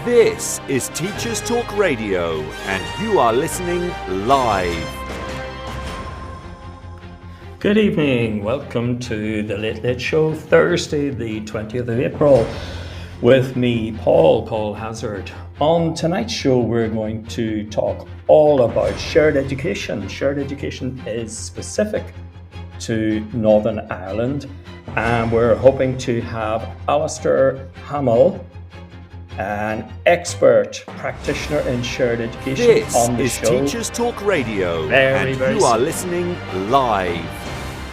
This is Teachers Talk Radio, and you are listening live. Good evening. Welcome to the Late Late Show, Thursday, the 20th of April, with me, Paul Hazard. On tonight's show, we're going to talk all about shared education. Shared education is specific to Northern Ireland, and we're hoping to have Alistair Hamill, an expert practitioner in shared education, on the show. This is Teachers Talk Radio, and you are listening live.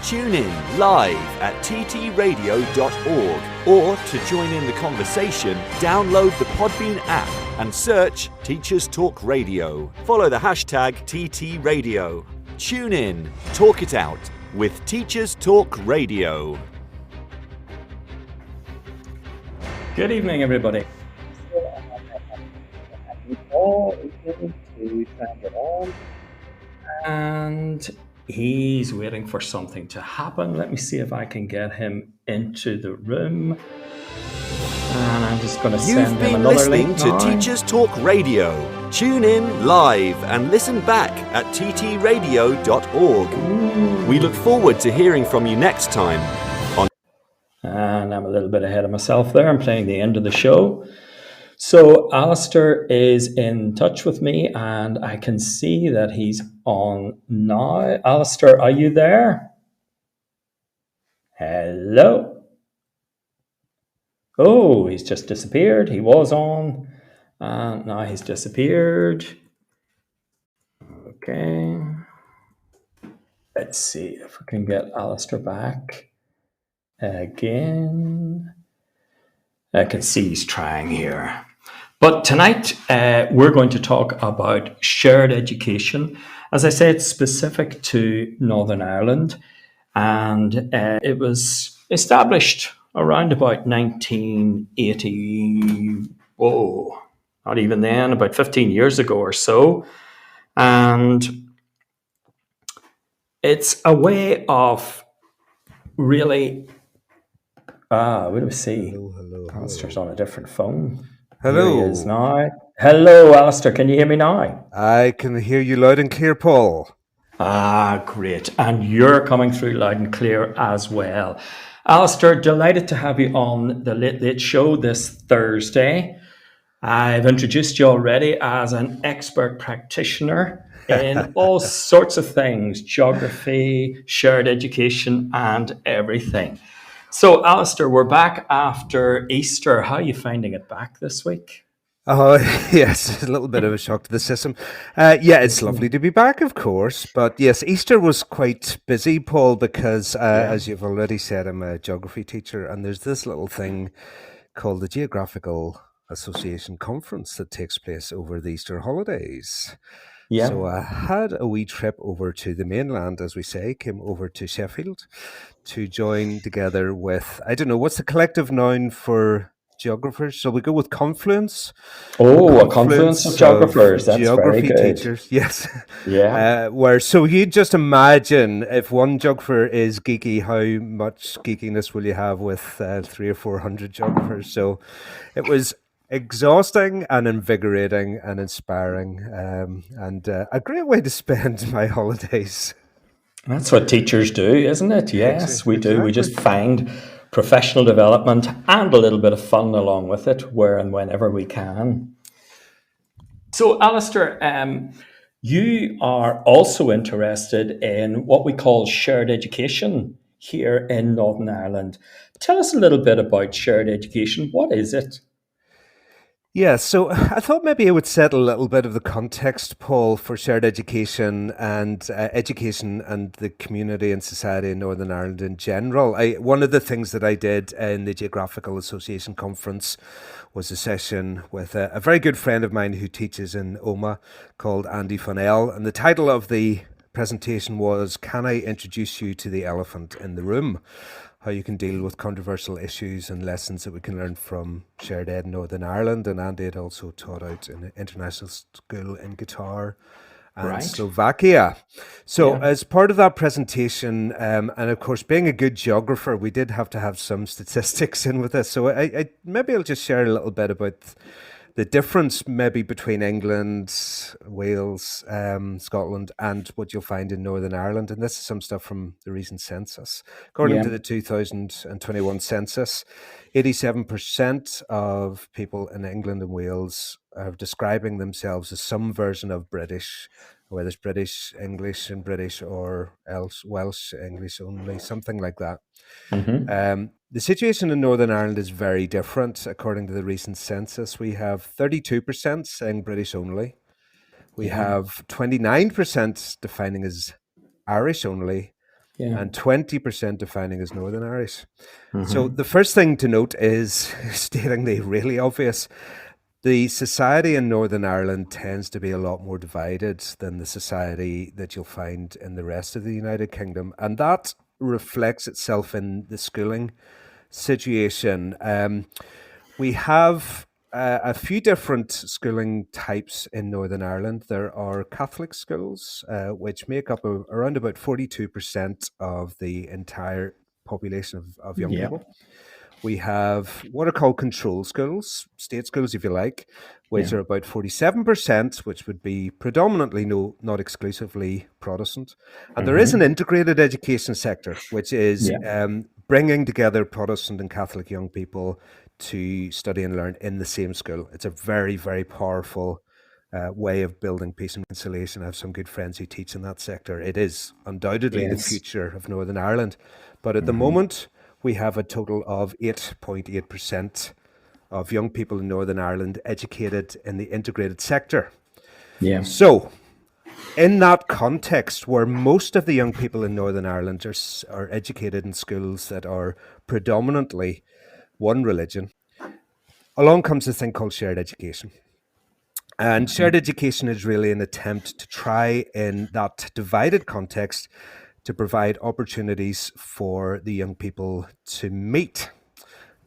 Tune in live at ttradio.org, or to join in the conversation, download the Podbean app and search Teachers Talk Radio. Follow the hashtag TTRadio. Tune in, talk it out with Teachers Talk Radio. Good evening, everybody. Paul is going to try and get on, and he's waiting for something to happen. Let me see if I can get him into the room, and I'm just going to send him another link. You've been listening to Teachers Talk Radio. Tune in live and listen back at ttradio.org. We look forward to hearing from you next time. And I'm a little bit ahead of myself there. I'm playing the end of the show. So Alistair is in touch with me, and I can see that he's on now. Alistair, are you there? Hello? Oh, he's just disappeared. He was on, and now he's disappeared. Okay. Let's see if we can get Alistair back again. I can see he's trying here. But tonight, we're going to talk about shared education. As I said, specific to Northern Ireland. And it was established around about 1980, not even then, about 15 years ago or so. And it's a way of really... what do we see? Hello. Alistair's on a different phone. Hello. Here he is now. Hello, Alistair. Can you hear me now? I can hear you loud and clear, Paul. Great. And you're coming through loud and clear as well. Alistair, delighted to have you on the Late Late Show this Thursday. I've introduced you already as an expert practitioner in all sorts of things, geography, shared education, and everything. So, Alistair, we're back after Easter. How are you finding it back this week? Oh, yes, a little bit of a shock to the system. Yeah, it's lovely to be back, of course. But yes, Easter was quite busy, Paul, because as you've already said, I'm a geography teacher, and there's this little thing called the Geographical Association Conference that takes place over the Easter holidays. Yeah. So I had a wee trip over to the mainland, as we say, came over to Sheffield to join together with, I don't know, what's the collective noun for geographers? Shall we go with confluence? A confluence of geographers. That's geography very good. teachers, yes. Yeah. So you just imagine if one geographer is geeky, how much geekiness will you have with 300 or 400 geographers? So it was exhausting and invigorating and inspiring, and a great way to spend my holidays. That's what teachers do, isn't it? Yes, we do. We just find professional development and a little bit of fun along with it, where and whenever we can. So, Alistair, you are also interested in what we call shared education here in Northern Ireland. Tell us a little bit about shared education. What is it? Yeah, so I thought maybe I would set a little bit of the context, Paul, for shared education and the community and society in Northern Ireland in general. One of the things that I did in the Geographical Association Conference was a session with a very good friend of mine who teaches in Omagh called Andy Fonnell, and the title of the presentation was, "Can I Introduce You to the Elephant in the Room? How you can deal with controversial issues and lessons that we can learn from shared ed in Northern Ireland." And Andy had also taught out in an international school in Qatar and Slovakia. So as part of that presentation, and of course, being a good geographer, we did have to have some statistics in with this. So I maybe I'll just share a little bit about the difference maybe between England, Wales, Scotland, and what you'll find in Northern Ireland, and this is some stuff from the recent census. According to the 2021 census, 87% of people in England and Wales are describing themselves as some version of British, whether it's British English and British or else Welsh English only, something like that. The situation in Northern Ireland is very different. According to the recent census, we have 32% saying British only. We have 29% defining as Irish only, and 20% defining as Northern Irish. So the first thing to note is stating the really obvious. The society in Northern Ireland tends to be a lot more divided than the society that you'll find in the rest of the United Kingdom. And that reflects itself in the schooling situation. We have a few different schooling types in Northern Ireland. There are Catholic schools, which make up around about 42% of the entire population of young people. We have what are called control schools, state schools, if you like, which are about 47%, which would be predominantly, not exclusively, Protestant. And there is an integrated education sector, which is bringing together Protestant and Catholic young people to study and learn in the same school. It's a very, very powerful way of building peace and reconciliation. I have some good friends who teach in that sector. It is undoubtedly the future of Northern Ireland. But at the moment, we have a total of 8.8% of young people in Northern Ireland educated in the integrated sector. So, in that context, where most of the young people in Northern Ireland are educated in schools that are predominantly one religion, along comes this thing called shared education. And shared education is really an attempt to try, in that divided context, to provide opportunities for the young people to meet,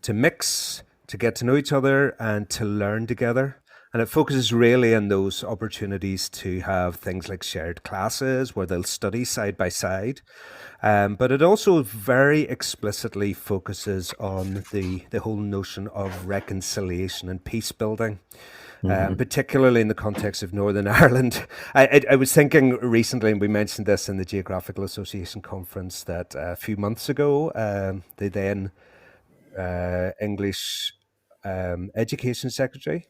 to mix, to get to know each other, and to learn together. And it focuses really on those opportunities to have things like shared classes where they'll study side by side. But it also very explicitly focuses on the whole notion of reconciliation and peace building. Particularly in the context of Northern Ireland. I was thinking recently, and we mentioned this in the Geographical Association conference, that a few months ago, the then English Education Secretary,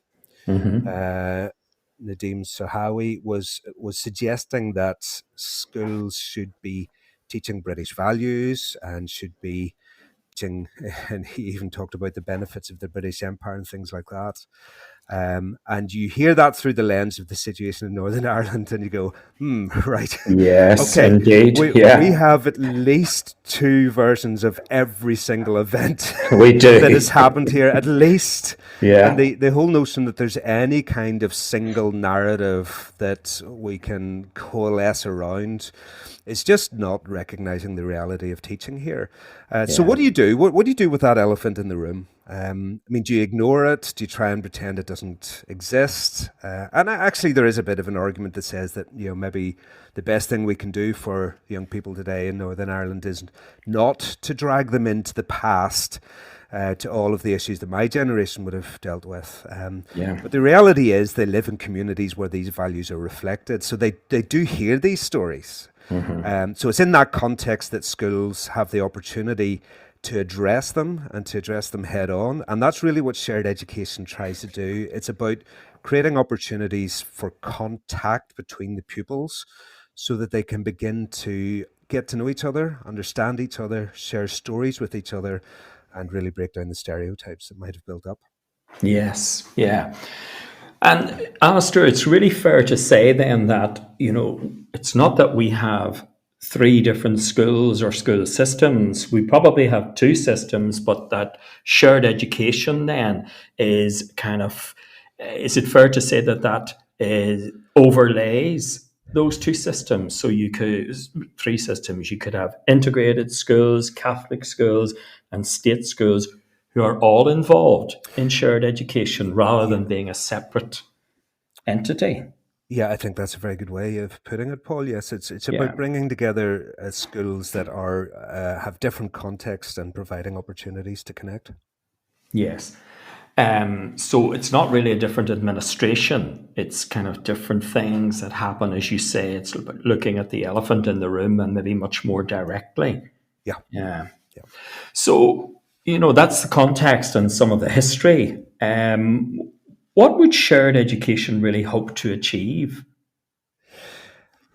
Nadeem Sahawi, was suggesting that schools should be teaching British values and should be teaching, and he even talked about the benefits of the British Empire and things like that. And you hear that through the lens of the situation in Northern Ireland, and you go, right. Yes, okay. Indeed. We have at least two versions of every single event that has happened here, at least. And the whole notion that there's any kind of single narrative that we can coalesce around is just not recognizing the reality of teaching here. So what do you do? What do you do with that elephant in the room? I mean, do you ignore it? Do you try and pretend it doesn't exist? And actually, there is a bit of an argument that says that, maybe the best thing we can do for young people today in Northern Ireland is not to drag them into the past, to all of the issues that my generation would have dealt with. But the reality is they live in communities where these values are reflected. So they do hear these stories. So it's in that context that schools have the opportunity to address them and to address them head on. And that's really what shared education tries to do. It's about creating opportunities for contact between the pupils so that they can begin to get to know each other, understand each other, share stories with each other, and really break down the stereotypes that might have built up. Yes, yeah. And Alistair, it's really fair to say then that, it's not that we have three different schools or school systems. We probably have two systems, but that shared education then is is it fair to say that overlays those two systems? So three systems, you could have integrated schools, Catholic schools, and state schools who are all involved in shared education rather than being a separate entity. Yeah, I think that's a very good way of putting it, Paul. Yes, it's about bringing together schools that have different contexts and providing opportunities to connect. Yes. So it's not really a different administration. It's kind of different things that happen, as you say. It's looking at the elephant in the room and maybe much more directly. Yeah. Yeah. Yeah. So, that's the context and some of the history. What would shared education really hope to achieve?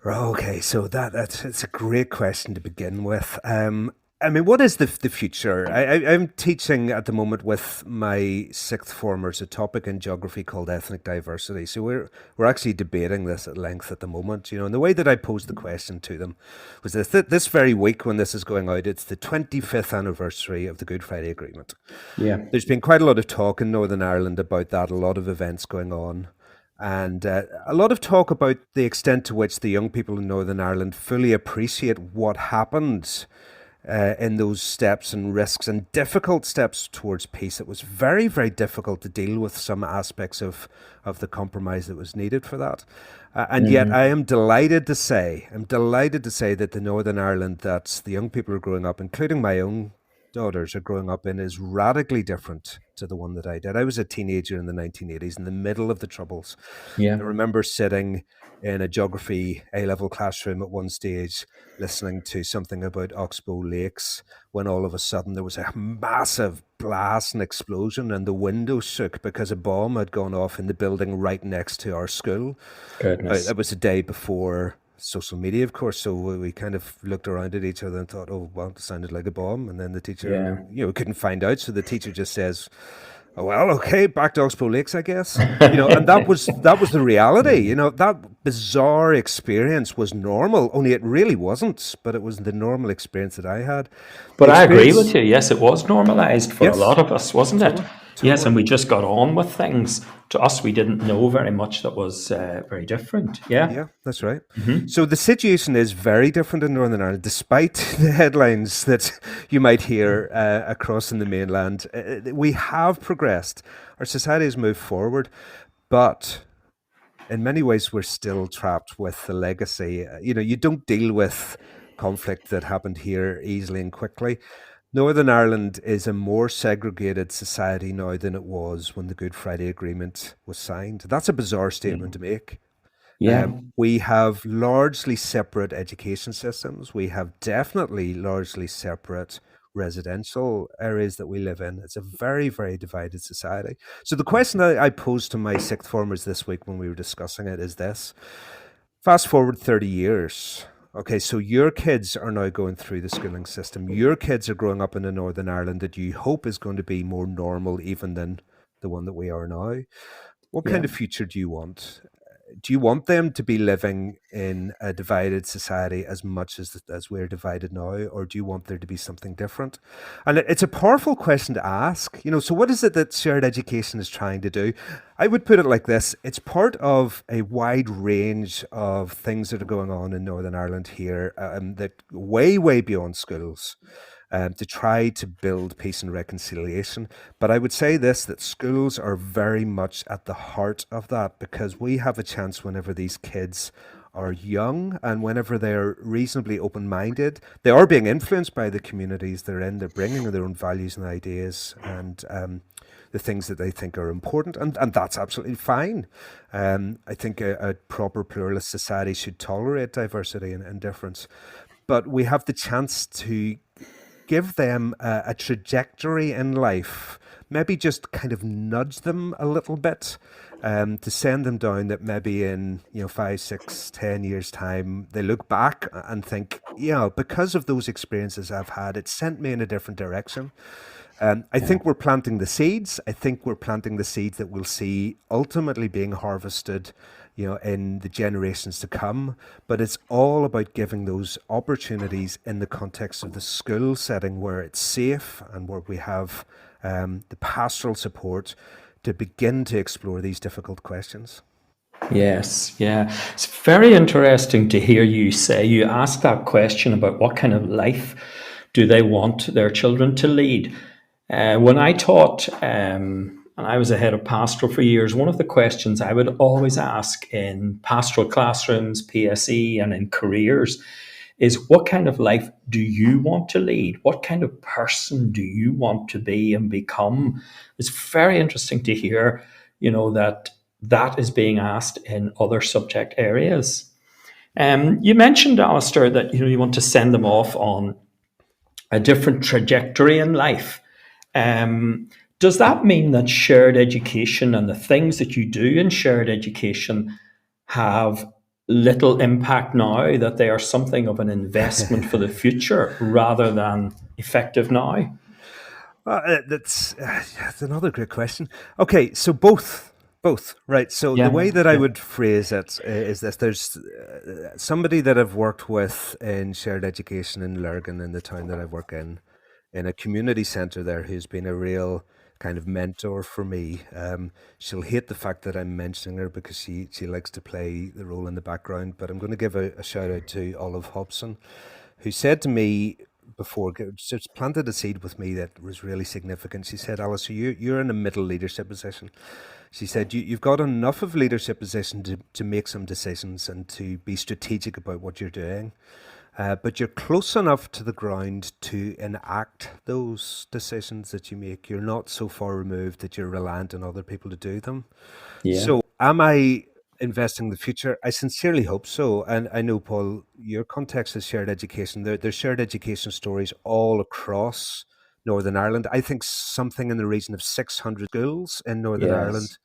Okay, so it's a great question to begin with. I mean, what is the future? I'm teaching at the moment with my sixth formers a topic in geography called ethnic diversity. So we're actually debating this at length at the moment. And the way that I posed the question to them was this very week when this is going out, it's the 25th anniversary of the Good Friday Agreement. Yeah. There's been quite a lot of talk in Northern Ireland about that, a lot of events going on. And a lot of talk about the extent to which the young people in Northern Ireland fully appreciate what happened in those steps and risks and difficult steps towards peace. It was very, very difficult to deal with some aspects of the compromise that was needed for that. And yet I am delighted to say that the Northern Ireland that the young people are growing up, including my own daughters are growing up in, is radically different to the one that I did. I was a teenager in the 1980s, in the middle of the Troubles. Yeah. I remember sitting in a geography A-level classroom at one stage, listening to something about Oxbow Lakes, when all of a sudden there was a massive blast and explosion and the windows shook because a bomb had gone off in the building right next to our school. Goodness. It was a day before social media, of course, so we kind of looked around at each other and thought, oh, well, it sounded like a bomb. And then the teacher, couldn't find out, so the teacher just says, oh, well, okay, back to Oxbow Lakes, I guess. And that was the reality. That bizarre experience was normal, only it really wasn't, but it was the normal experience that I had. But I agree with you. Yes, it was normalized for a lot of us, wasn't it? Totally. Yes, and we just got on with things. To us, we didn't know very much that was very different. Yeah, that's right. So the situation is very different in Northern Ireland, despite the headlines that you might hear across in the mainland. We have progressed. Our society has moved forward, but in many ways, we're still trapped with the legacy. You don't deal with conflict that happened here easily and quickly. Northern Ireland is a more segregated society now than it was when the Good Friday Agreement was signed. That's a bizarre statement to make. Yeah. We have largely separate education systems. We have definitely largely separate residential areas that we live in. It's a very, very divided society. So the question that I posed to my sixth formers this week when we were discussing it is this. Fast forward 30 years. Okay, so your kids are now going through the schooling system. Your kids are growing up in a Northern Ireland that you hope is going to be more normal even than the one that we are now. What kind of future do you want? Do you want them to be living in a divided society as much as we're divided now, or do you want there to be something different? And it's a powerful question to ask. So what is it that shared education is trying to do? I would put it like this. It's part of a wide range of things that are going on in Northern Ireland here that way, way beyond schools. To try to build peace and reconciliation. But I would say this, that schools are very much at the heart of that, because we have a chance whenever these kids are young and whenever they're reasonably open-minded. They are being influenced by the communities they're in. They're bringing their own values and ideas and the things that they think are important, and that's absolutely fine. I think a proper pluralist society should tolerate diversity and difference. But we have the chance to give them a trajectory in life, maybe just kind of nudge them a little bit, to send them down that maybe in 5, 6, 10 years time, they look back and think, because of those experiences I've had, it sent me in a different direction. I think we're planting the seeds. I think we're planting the seeds that we'll see ultimately being harvested in the generations to come. But it's all about giving those opportunities in the context of the school setting where it's safe and where we have the pastoral support to begin to explore these difficult questions. Yes, yeah. It's very interesting to hear you say, you asked that question about what kind of life do they want their children to lead. When I taught, and I was a head of pastoral for years, one of the questions I would always ask in pastoral classrooms, PSE, and in careers is what kind of life do you want to lead? What kind of person do you want to be and become? It's very interesting to hear, that is being asked in other subject areas. You mentioned, Alistair, that you want to send them off on a different trajectory in life. Does that mean that shared education and the things that you do in shared education have little impact now, that they are something of an investment for the future rather than effective now? That's another great question. Okay, so both, right? So the way that I would phrase it is this: there's somebody that I've worked with in shared education in Lurgan, in the town that I work in a community centre there, who's been a real kind of mentor for me. She'll hate the fact that I'm mentioning her because she likes to play the role in the background, but I'm going to give a shout out to Olive Hobson, who said to me before, just planted a seed with me that was really significant. She said, Alice, you're in a middle leadership position. She said, you've got enough of leadership position to make some decisions and to be strategic about what you're doing. But you're close enough to the ground to enact those decisions that you make. You're not so far removed that you're reliant on other people to do them. Yeah. So am I investing in the future? I sincerely hope so. And I know, Paul, your context is shared education. There's shared education stories all across Northern Ireland. I think something in the region of 600 schools in Northern Ireland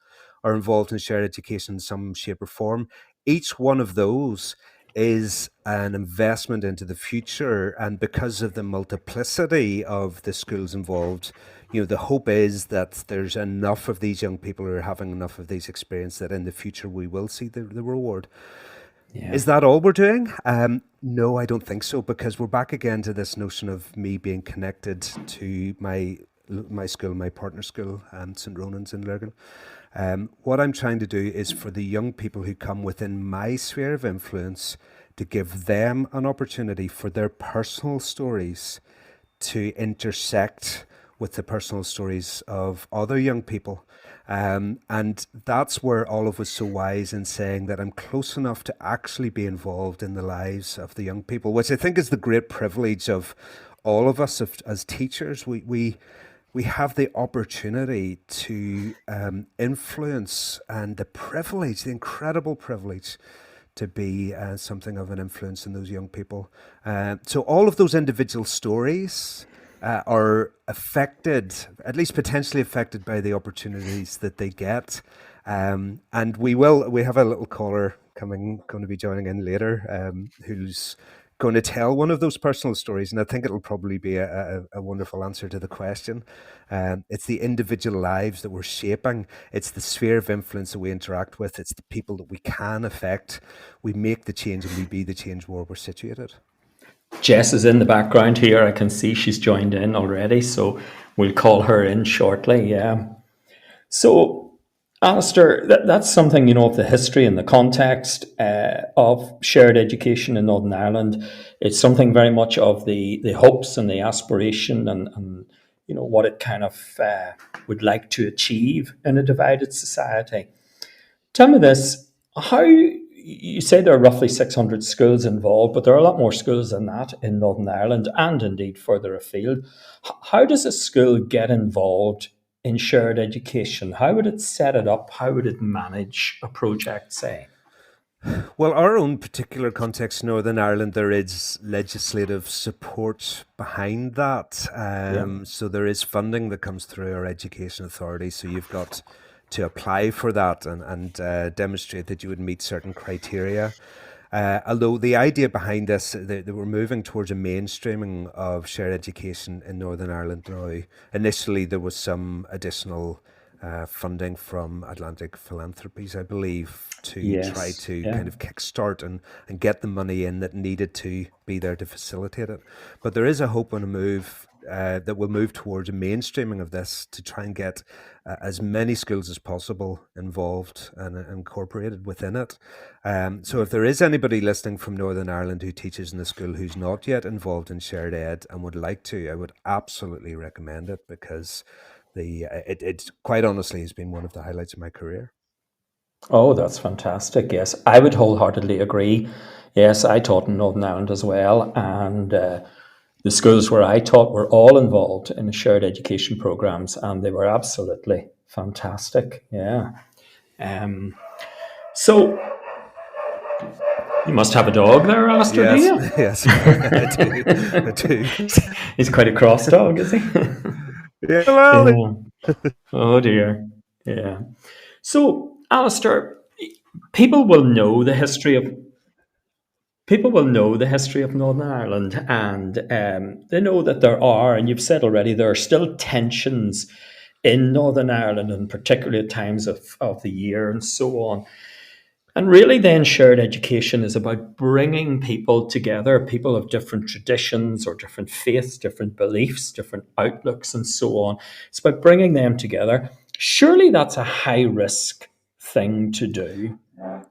are involved in shared education in some shape or form. Each one of those is an investment into the future, and because of the multiplicity of the schools involved, the hope is that there's enough of these young people who are having enough of these experiences that in the future we will see the reward. Yeah. Is that all we're doing? No, I don't think so, because we're back again to this notion of me being connected to my school, my partner school, St. Ronan's in Lurgan. What I'm trying to do is for the young people who come within my sphere of influence to give them an opportunity for their personal stories to intersect with the personal stories of other young people. And that's where Olive was so wise in saying that I'm close enough to actually be involved in the lives of the young people, which I think is the great privilege of all of us as teachers. We have the opportunity to influence, and the incredible privilege to be something of an influence in those young people. So all of those individual stories are affected, at least potentially affected, by the opportunities that they get. And we have a little caller going to be joining in later, who's going to tell one of those personal stories, and I think it'll probably be a wonderful answer to the question. It's the individual lives that we're shaping. It's the sphere of influence that we interact with. It's the people that we can affect. We make the change and we be the change where we're situated. Jess is in the background here. I can see she's joined in already, so we'll call her in shortly. Yeah. So, Alistair, that's something, of the history and the context of shared education in Northern Ireland. It's something very much of the hopes and the aspiration and what it kind of would like to achieve in a divided society. Tell me this, how you say there are roughly 600 schools involved, but there are a lot more schools than that in Northern Ireland and indeed further afield. How does a school get involved in shared education? How would it set it up? How would it manage a project, say? Well, our own particular context, Northern Ireland, there is legislative support behind that. So there is funding that comes through our education authority. So you've got to apply for that and demonstrate that you would meet certain criteria. Although the idea behind this, that we're moving towards a mainstreaming of shared education in Northern Ireland now. Initially, there was some additional funding from Atlantic Philanthropies, I believe, to try to kind of kickstart and get the money in that needed to be there to facilitate it. But there is a hope and a move that will move towards a mainstreaming of this to try and get as many schools as possible involved and incorporated within it. So if there is anybody listening from Northern Ireland who teaches in a school who's not yet involved in shared ed and would like to, I would absolutely recommend it, because it quite honestly has been one of the highlights of my career. Oh, that's fantastic. Yes, I would wholeheartedly agree. Yes, I taught in Northern Ireland as well, and the schools where I taught were all involved in shared education programs, and they were absolutely fantastic. Yeah. Um, so you must have a dog there, Alistair, do Yes, you? yes, I do. I do. He's quite a cross dog, is he? Yeah, well, Yeah. Oh dear. Yeah. So, Alistair, people will know the history of people will know the history of Northern Ireland, and they know that there are, and you've said already, there are still tensions in Northern Ireland, and particularly at times of the year and so on. And really, then, shared education is about bringing people together, people of different traditions or different faiths, different beliefs, different outlooks, and so on. It's about bringing them together. Surely that's a high risk thing to do.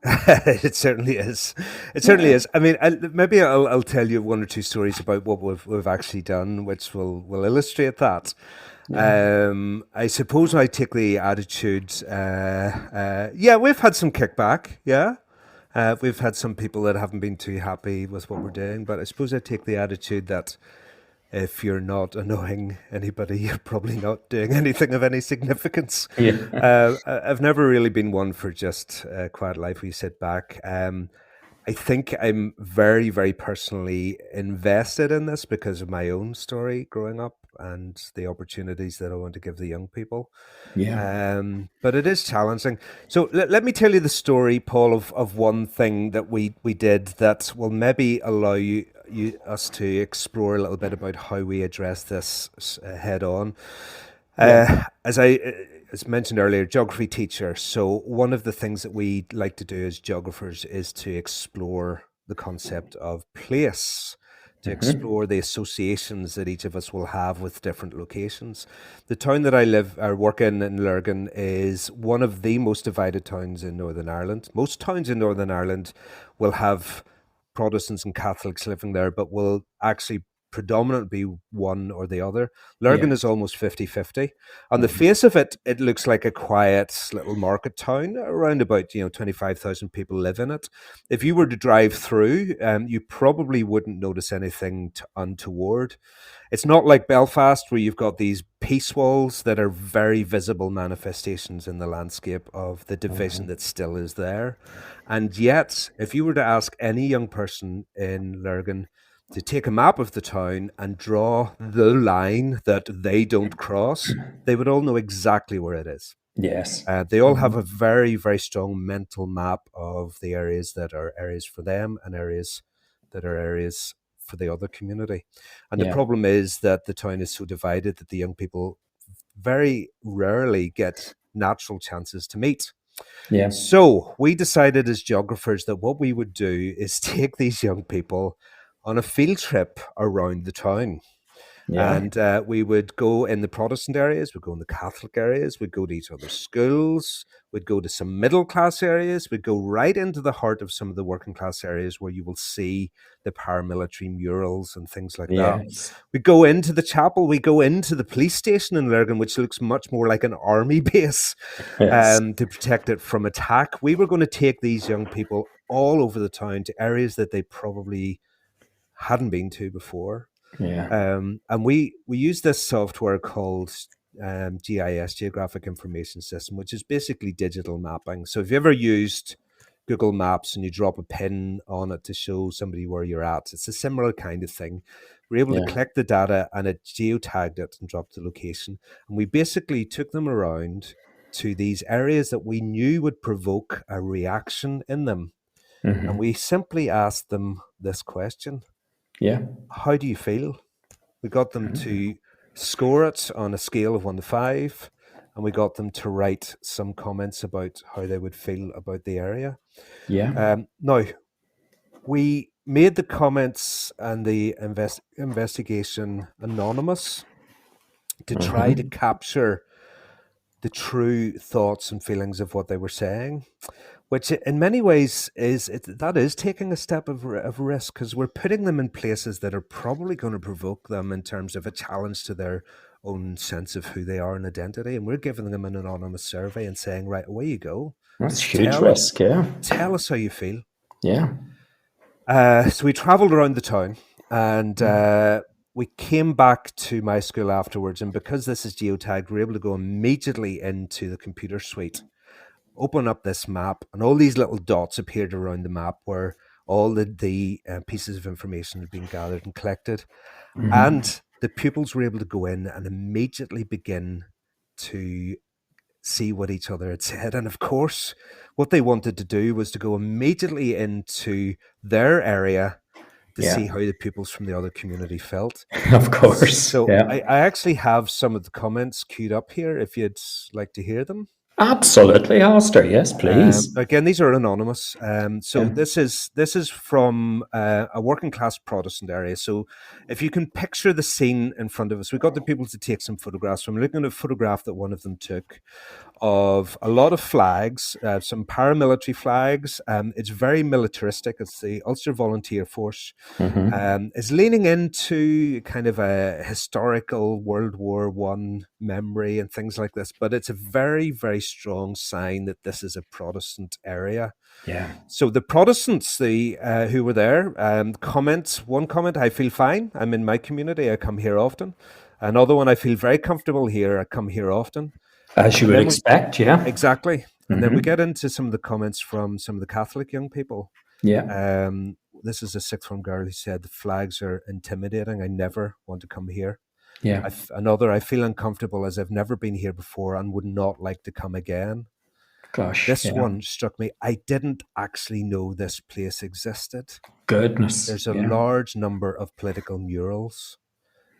it certainly is. It certainly is. I mean, maybe I'll tell you one or two stories about what we've actually done, which will illustrate that. Yeah. I suppose I take the attitude. Yeah, we've had some kickback. Yeah, we've had some people that haven't been too happy with what we're doing, but I suppose I take the attitude that if you're not annoying anybody, you're probably not doing anything of any significance. Yeah. I've never really been one for just a quiet life where you sit back. I think I'm very, very personally invested in this because of my own story growing up and the opportunities that I want to give the young people. Yeah. But it is challenging. So let me tell you the story, Paul, of one thing that we did that will maybe allow us to explore a little bit about how we address this head on. Yeah. As mentioned earlier, geography teacher. So one of the things that we like to do as geographers is to explore the concept of place, to explore the associations that each of us will have with different locations. The town that I live or work in Lurgan, is one of the most divided towns in Northern Ireland. Most towns in Northern Ireland will have Protestants and Catholics living there, but will actually predominantly be one or the other. Lurgan Yeah. is almost 50-50. On the face of it, it looks like a quiet little market town. Around about 25,000 people live in it. If you were to drive through, you probably wouldn't notice anything untoward. It's not like Belfast, where you've got these peace walls that are very visible manifestations in the landscape of the division that still is there. And yet, if you were to ask any young person in Lurgan to take a map of the town and draw the line that they don't cross, they would all know exactly where it is. Yes. They all have a very, very strong mental map of the areas that are areas for them and areas that are areas for the other community. And the Yeah. problem is that the town is so divided that the young people very rarely get natural chances to meet. Yeah. So we decided as geographers that what we would do is take these young people on a field trip around the town. Yeah. And we would go in the Protestant areas, we'd go in the Catholic areas, we'd go to each other's schools, we'd go to some middle class areas, we'd go right into the heart of some of the working class areas where you will see the paramilitary murals and things like that. Yes. We go into the chapel, we go into the police station in Lurgan, which looks much more like an army base Yes. to protect it from attack. We were going to take these young people all over the town to areas that they probably hadn't been to before. Yeah. And we use this software called GIS, Geographic Information System, which is basically digital mapping. So if you ever used Google Maps and you drop a pin on it to show somebody where you're at, it's a similar kind of thing. We're able to Yeah. collect the data and it geotagged it and dropped the location. And we basically took them around to these areas that we knew would provoke a reaction in them. And we simply asked them this question: Yeah. how do you feel? We got them to score it on a scale of 1 to 5, and we got them to write some comments about how they would feel about the area. Yeah. Now, we made the comments and the investigation anonymous to try to capture the true thoughts and feelings of what they were saying, which in many ways that is taking a step of risk, because we're putting them in places that are probably going to provoke them in terms of a challenge to their own sense of who they are and identity. And we're giving them an anonymous survey and saying, right, away you go. That's Just huge risk, yeah. Tell us how you feel. Yeah. So we travelled around the town, and we came back to my school afterwards. And because this is geotagged, we're able to go immediately into the computer suite, open up this map, and all these little dots appeared around the map where all the pieces of information had been gathered and collected. Mm-hmm. And the pupils were able to go in and immediately begin to see what each other had said. And of course, what they wanted to do was to go immediately into their area to see how the pupils from the other community felt. Of course. So I actually have some of the comments queued up here if you'd like to hear them. Absolutely, Alistair. Yes, please. Again, these are anonymous. This is from a working class Protestant area. So if you can picture the scene in front of us, we got the people to take some photographs. So I'm looking at a photograph that one of them took of a lot of flags, some paramilitary flags. It's very militaristic. It's the Ulster Volunteer Force. It's leaning into kind of a historical World War I memory and things like this. But it's a very, very strong sign that this is a Protestant area. Yeah. So the Protestants, who were there, one comment, I feel fine. I'm in my community. I come here often. Another one, I feel very comfortable here. I come here often. As you would expect, yeah. Exactly. And then we get into some of the comments from some of the Catholic young people. Yeah. This is a sixth form girl who said, the flags are intimidating. I never want to come here. Yeah. I feel uncomfortable as I've never been here before and would not like to come again. Gosh. This one struck me. I didn't actually know this place existed. Goodness. There's a large number of political murals.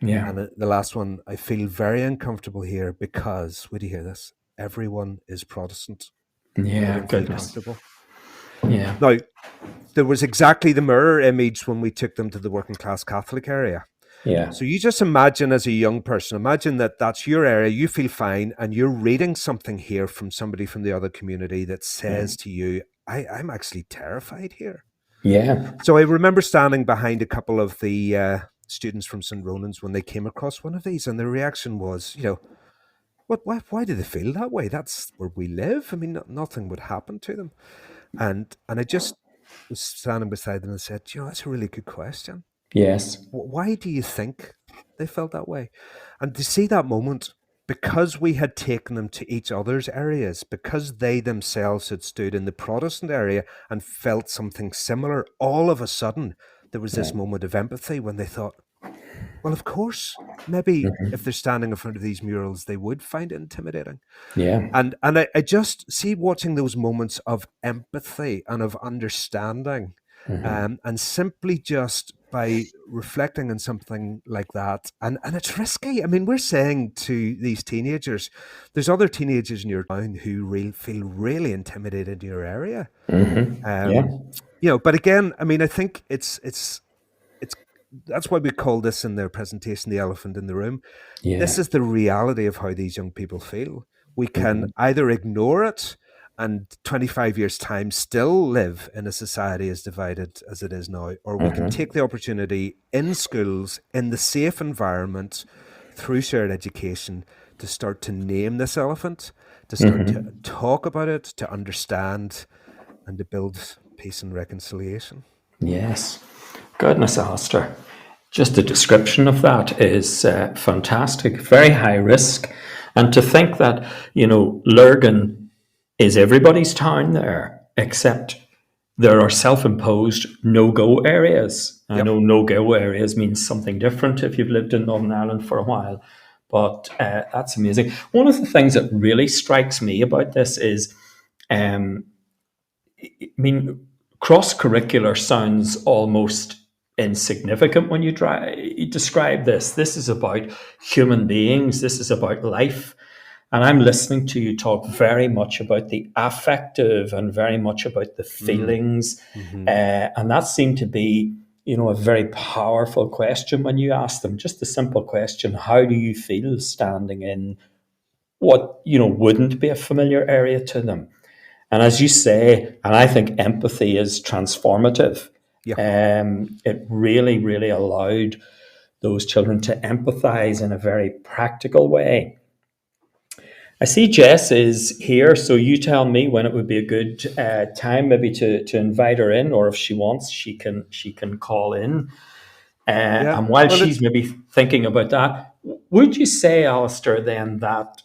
Yeah. And the last one, I feel very uncomfortable here because, would you hear this? Everyone is Protestant. Yeah, goodness. Yeah. Now, there was exactly the mirror image when we took them to the working class Catholic area. Yeah. So you just imagine as a young person, imagine that that's your area, you feel fine, and you're reading something here from somebody from the other community that says to you, I'm actually terrified here. Yeah. So I remember standing behind a couple of the students from St. Ronan's when they came across one of these, and their reaction was, why do they feel that way? That's where we live. I mean, nothing would happen to them. And I just was standing beside them and said, that's a really good question. Yes. Why do you think they felt that way? And to see that moment, because we had taken them to each other's areas, because they themselves had stood in the Protestant area and felt something similar, all of a sudden there was this moment of empathy when they thought, well, of course, maybe if they're standing in front of these murals, they would find it intimidating. Yeah. And I just see watching those moments of empathy and of understanding, and simply just by reflecting on something like that, and it's risky. I mean, we're saying to these teenagers, there's other teenagers in your town who feel really intimidated in your area. But again, I mean, I think it's that's why we call this in their presentation the elephant in the room. Yeah. This is the reality of how these young people feel. We can either ignore it and 25 years' time still live in a society as divided as it is now, or we can take the opportunity in schools, in the safe environment, through shared education, to start to name this elephant, to start to talk about it, to understand, and to build peace and reconciliation. Yes. Goodness, Alistair. Just the description of that is fantastic, very high risk. And to think that, Lurgan is everybody's town there, except there are self-imposed no-go areas. I know no-go areas means something different if you've lived in Northern Ireland for a while, but that's amazing. One of the things that really strikes me about this is, cross-curricular sounds almost insignificant when you describe this. This is about human beings. This is about life. And I'm listening to you talk very much about the affective and very much about the feelings. And that seemed to be, a very powerful question when you asked them. Just a simple question. How do you feel standing in what, wouldn't be a familiar area to them? And as you say, and I think empathy is transformative. It really, really allowed those children to empathize in a very practical way. I see Jess is here, so you tell me when it would be a good time, maybe to invite her in, or if she wants, she can call in. Yeah. And while Well, she's maybe thinking about that, would you say, Alistair, then that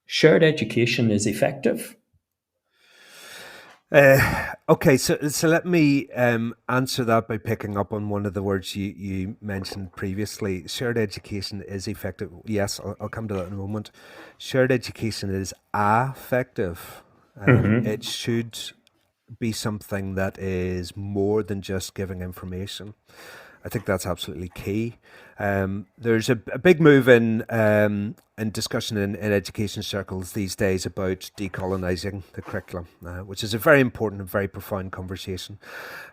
shared education is effective? Okay, so let me answer that by picking up on one of the words you mentioned previously. Shared education is effective. Yes, I'll come to that in a moment. Shared education is affective. It should be something that is more than just giving information. I think that's absolutely key. There's a big move in discussion in education circles these days about decolonizing the curriculum, which is a very important and very profound conversation.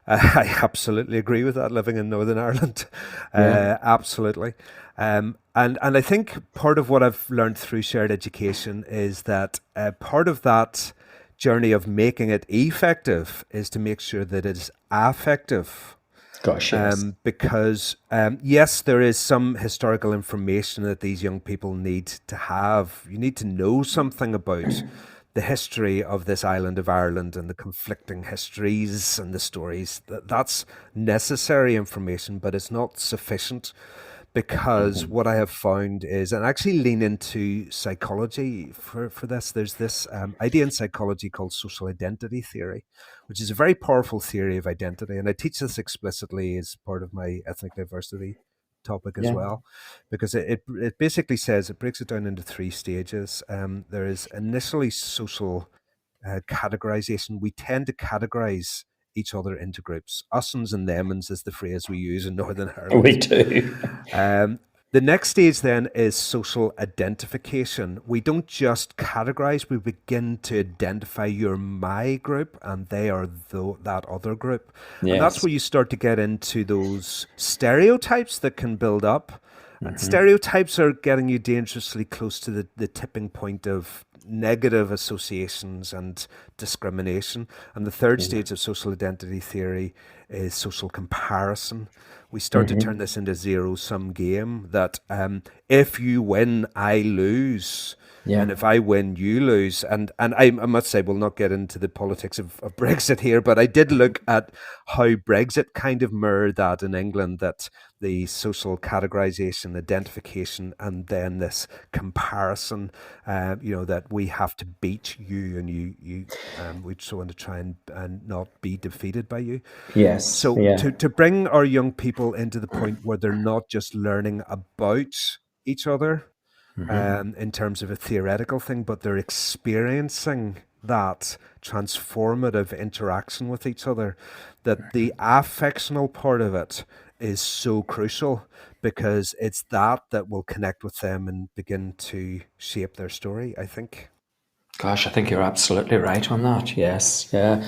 I absolutely agree with that, living in Northern Ireland. Absolutely. And I think part of what I've learned through shared education is that part of that journey of making it effective is to make sure that it is affective. Gosh, yes. Because yes, there is some historical information that these young people need to have. You need to know something about the history of this island of Ireland and the conflicting histories and the stories. That's necessary information, but it's not sufficient. Because what I have found is, and I actually lean into psychology for this, there's this idea in psychology called social identity theory, which is a very powerful theory of identity. And I teach this explicitly as part of my ethnic diversity topic as well, because it basically says, it breaks it down into 3 stages. There is initially social categorization. We tend to categorize each other into groups. Us'ns and them'ns is the phrase we use in Northern Ireland. We do. The next stage then is social identification. We don't just categorize, we begin to identify you're my group and they are that other group. Yes. And that's where you start to get into those stereotypes that can build up. And stereotypes are getting you dangerously close to the tipping point of negative associations and discrimination. And the third stage of social identity theory is social comparison. We start to turn this into a zero-sum game that if you win, I lose. And if I win, you lose. And I must say, we'll not get into the politics of Brexit here, but I did look at how Brexit kind of mirrored that in England, that the social categorization, identification, and then this comparison, that we have to beat you and you we just want to try and not be defeated by you. Yes. So to bring our young people into the point where they're not just learning about each other, in terms of a theoretical thing, but they're experiencing that transformative interaction with each other, that the affectional part of it is so crucial, because it's that will connect with them and begin to shape their story, I think. Gosh, I think you're absolutely right on that. Yes. Yeah.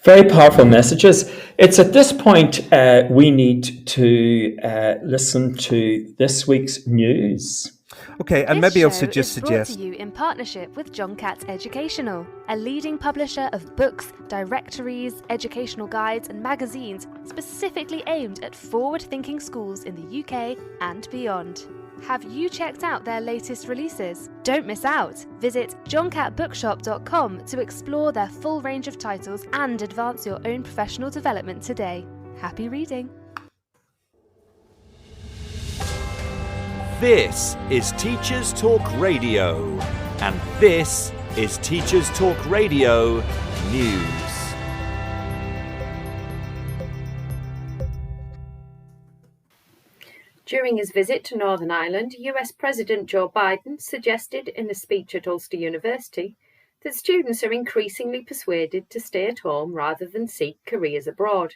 Very powerful messages. It's at this point we need to listen to this week's news. Okay, and maybe I'll suggest. Brought to you in partnership with John Catt Educational, a leading publisher of books, directories, educational guides, and magazines specifically aimed at forward-thinking schools in the UK and beyond. Have you checked out their latest releases? Don't miss out! Visit johncattbookshop.com to explore their full range of titles and advance your own professional development today. Happy reading! This is Teachers Talk Radio, and this is Teachers Talk Radio News. During his visit to Northern Ireland, US President Joe Biden suggested in a speech at Ulster University that students are increasingly persuaded to stay at home rather than seek careers abroad.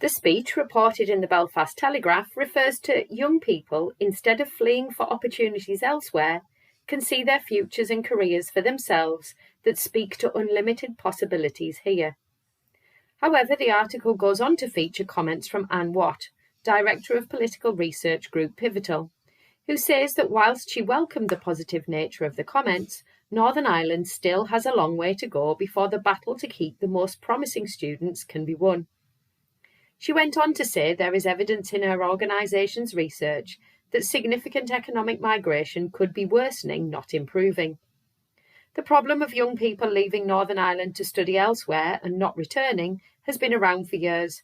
The speech, reported in the Belfast Telegraph, refers to young people, instead of fleeing for opportunities elsewhere, can see their futures and careers for themselves that speak to unlimited possibilities here. However, the article goes on to feature comments from Anne Watt, Director of Political Research Group Pivotal, who says that whilst she welcomed the positive nature of the comments, Northern Ireland still has a long way to go before the battle to keep the most promising students can be won. She went on to say there is evidence in her organisation's research that significant economic migration could be worsening, not improving. The problem of young people leaving Northern Ireland to study elsewhere and not returning has been around for years,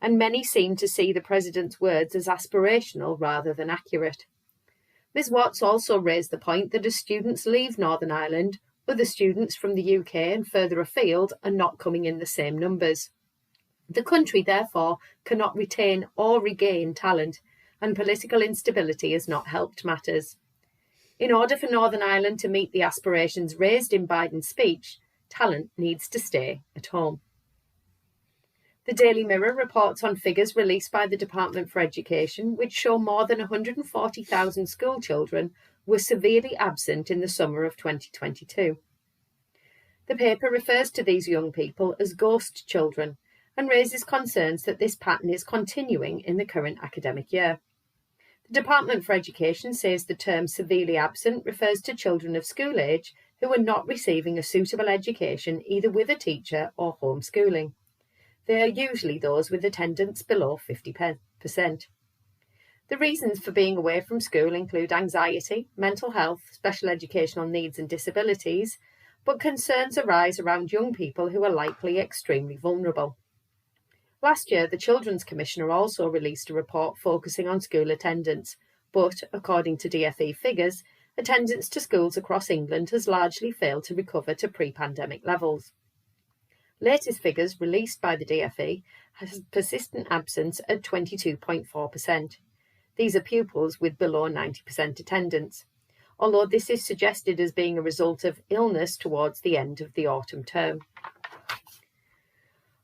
and many seem to see the President's words as aspirational rather than accurate. Ms Watts also raised the point that as students leave Northern Ireland, other students from the UK and further afield are not coming in the same numbers. The country, therefore, cannot retain or regain talent, and political instability has not helped matters. In order for Northern Ireland to meet the aspirations raised in Biden's speech, talent needs to stay at home. The Daily Mirror reports on figures released by the Department for Education, which show more than 140,000 school children were severely absent in the summer of 2022. The paper refers to these young people as ghost children and raises concerns that this pattern is continuing in the current academic year. The Department for Education says the term severely absent refers to children of school age who are not receiving a suitable education either with a teacher or homeschooling. They are usually those with attendance below 50%. The reasons for being away from school include anxiety, mental health, special educational needs and disabilities, but concerns arise around young people who are likely extremely vulnerable. Last year, the Children's Commissioner also released a report focusing on school attendance, but, according to DfE figures, attendance to schools across England has largely failed to recover to pre-pandemic levels. Latest figures released by the DfE has persistent absence at 22.4%. These are pupils with below 90% attendance, although this is suggested as being a result of illness towards the end of the autumn term.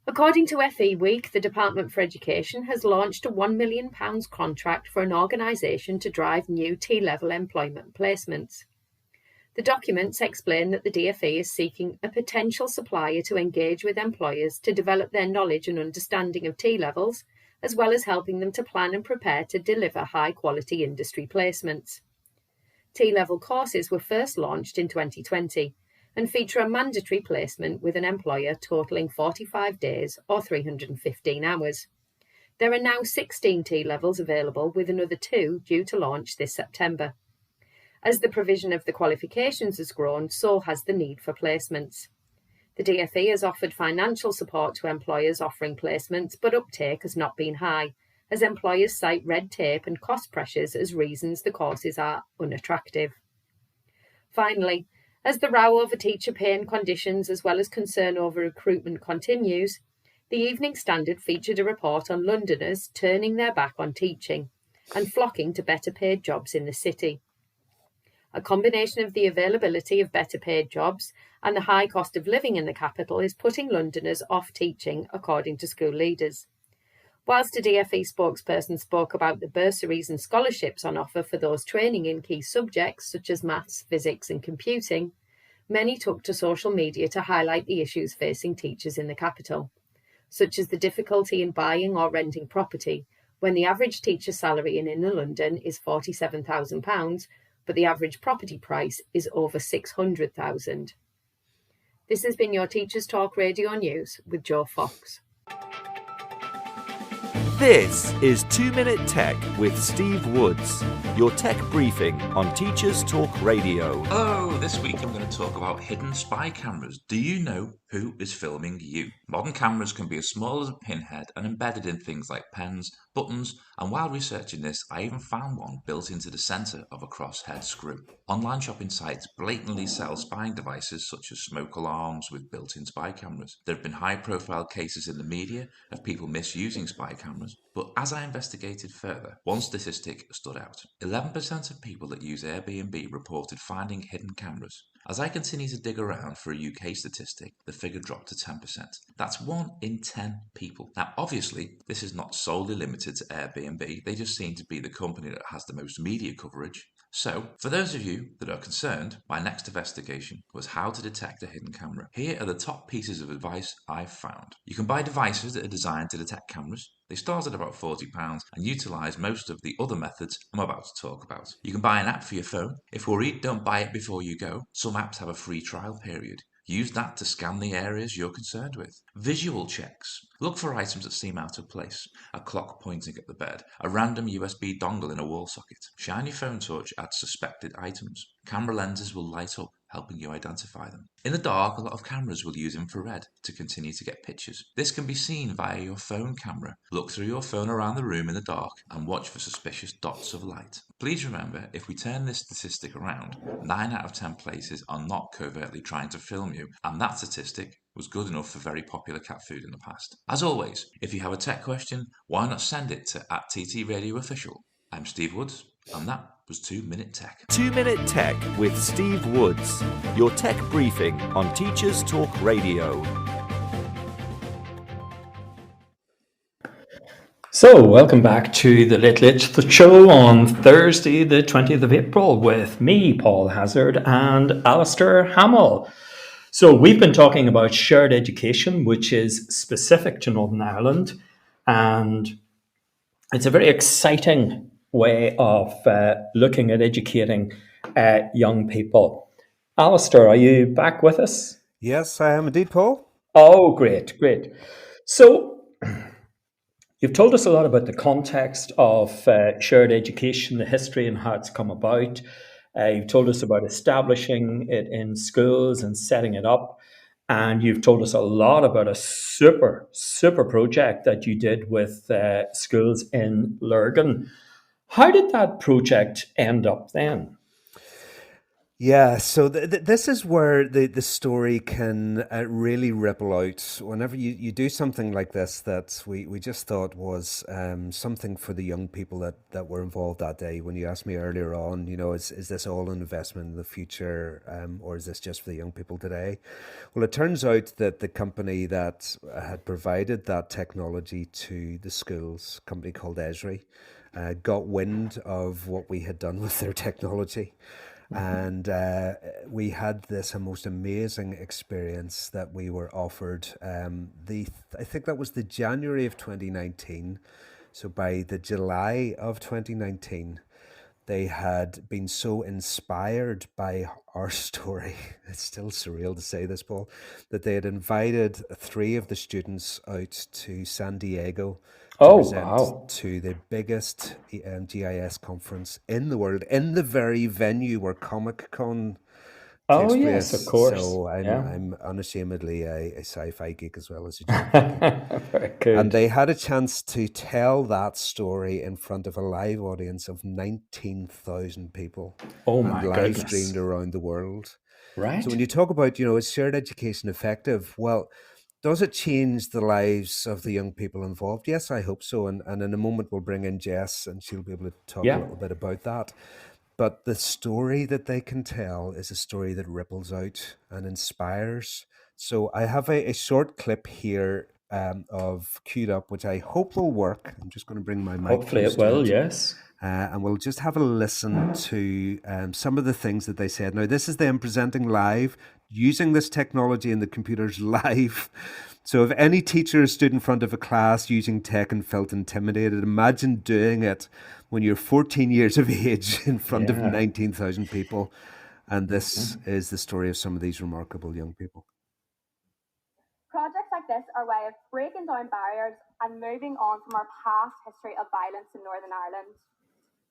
According to FE Week, the Department for Education has launched a £1 million contract for an organisation to drive new T-level employment placements. The documents explain that the DfE is seeking a potential supplier to engage with employers to develop their knowledge and understanding of T-levels, as well as helping them to plan and prepare to deliver high-quality industry placements. T-level courses were first launched in 2020 and feature a mandatory placement with an employer totalling 45 days or 315 hours. There are now 16 T-levels available, with another 2 due to launch this September. As the provision of the qualifications has grown, so has the need for placements. The DfE has offered financial support to employers offering placements, but uptake has not been high, as employers cite red tape and cost pressures as reasons the courses are unattractive. Finally, as the row over teacher pay and conditions, as well as concern over recruitment, continues, the Evening Standard featured a report on Londoners turning their back on teaching and flocking to better paid jobs in the city. A combination of the availability of better paid jobs and the high cost of living in the capital is putting Londoners off teaching, according to school leaders. Whilst a DfE spokesperson spoke about the bursaries and scholarships on offer for those training in key subjects such as maths, physics and computing, many took to social media to highlight the issues facing teachers in the capital, such as the difficulty in buying or renting property, when the average teacher salary in inner London is £47,000, but the average property price is over £600,000. This has been your Teachers Talk Radio News with Joe Fox. This is 2 Minute Tech with Steve Woods, your tech briefing on Teachers Talk Radio. Hello, this week I'm going to talk about hidden spy cameras. Do you know who is filming you? Modern cameras can be as small as a pinhead and embedded in things like pens, buttons, and while researching this, I even found one built into the centre of a crosshead screw. Online shopping sites blatantly sell spying devices such as smoke alarms with built-in spy cameras. There have been high-profile cases in the media of people misusing spy cameras, but as I investigated further, one statistic stood out. 11% of people that use Airbnb reported finding hidden cameras. As I continue to dig around for a UK statistic, the figure dropped to 10%. That's 1 in 10 people. Now, obviously, this is not solely limited to Airbnb. They just seem to be the company that has the most media coverage. So, for those of you that are concerned, my next investigation was how to detect a hidden camera. Here are the top pieces of advice I've found. You can buy devices that are designed to detect cameras. They start at about £40 and utilise most of the other methods I'm about to talk about. You can buy an app for your phone. If worried, don't buy it before you go. Some apps have a free trial period. Use that to scan the areas you're concerned with. Visual checks. Look for items that seem out of place. A clock pointing at the bed, a random USB dongle in a wall socket. Shine your phone torch at suspected items. Camera lenses will light up, helping you identify them. In the dark, a lot of cameras will use infrared to continue to get pictures. This can be seen via your phone camera. Look through your phone around the room in the dark and watch for suspicious dots of light. Please remember, if we turn this statistic around, 9 out of 10 places are not covertly trying to film you, and that statistic was good enough for very popular cat food in the past. As always, if you have a tech question, why not send it to @TTRadioOfficial. I'm Steve Woods, and that was 2 Minute Tech. 2 Minute Tech with Steve Woods, your tech briefing on Teachers Talk Radio. So, welcome back to the Late Show on Thursday, the 20th of April, with me, Paul Hazard, and Alistair Hamill. So, we've been talking about shared education, which is specific to Northern Ireland, and it's a very exciting way of looking at educating young people. Alistair, are you back with us? Yes, I am indeed, Paul. Oh, great. So, you've told us a lot about the context of shared education, the history and how it's come about. You've told us about establishing it in schools and setting it up. And you've told us a lot about a super project that you did with schools in Lurgan. How did that project end up then? Yeah, so this is where the story can really ripple out. Whenever you do something like this, that we just thought was something for the young people that were involved that day. When you asked me earlier on, is this all an investment in the future, or is this just for the young people today? Well, it turns out that the company that had provided that technology to the schools, a company called Esri, got wind of what we had done with their technology. And we had this most amazing experience that we were offered. I think that was the January of 2019. So by the July of 2019, they had been so inspired by our story, it's still surreal to say this, Paul, that they had invited 3 of the students out to San Diego to present to the biggest GIS conference in the world, in the very venue where Comic-Con takes place. Yes, of course. So I'm unashamedly a sci-fi geek as well as a geek. Very good. And they had a chance to tell that story in front of a live audience of 19,000 people. Oh my live goodness. streamed around the world. Right. So when you talk about, is shared education effective? Well, does it change the lives of the young people involved? Yes, I hope so. And in a moment, we'll bring in Jess and she'll be able to talk a little bit about that. But the story that they can tell is a story that ripples out and inspires. So I have a short clip here of queued up, which I hope will work. I'm just going to bring my mic. Hopefully it will, yes. And we'll just have a listen to some of the things that they said. Now, this is them presenting live, using this technology in the computers live. So if any teacher stood in front of a class using tech and felt intimidated, imagine doing it when you're 14 years of age in front of 19,000 people. And this is the story of some of these remarkable young people. Projects like this are a way of breaking down barriers and moving on from our past history of violence in Northern Ireland.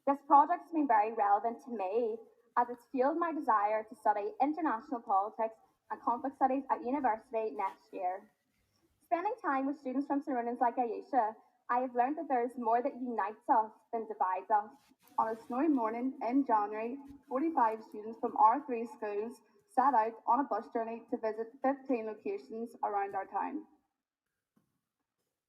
This project has been very relevant to me as it's fueled my desire to study international politics and conflict studies at university next year. Spending time with students from surroundings like Ayesha, I have learned that there is more that unites us than divides us. On a snowy morning in January, 45 students from our 3 schools set out on a bus journey to visit 15 locations around our town.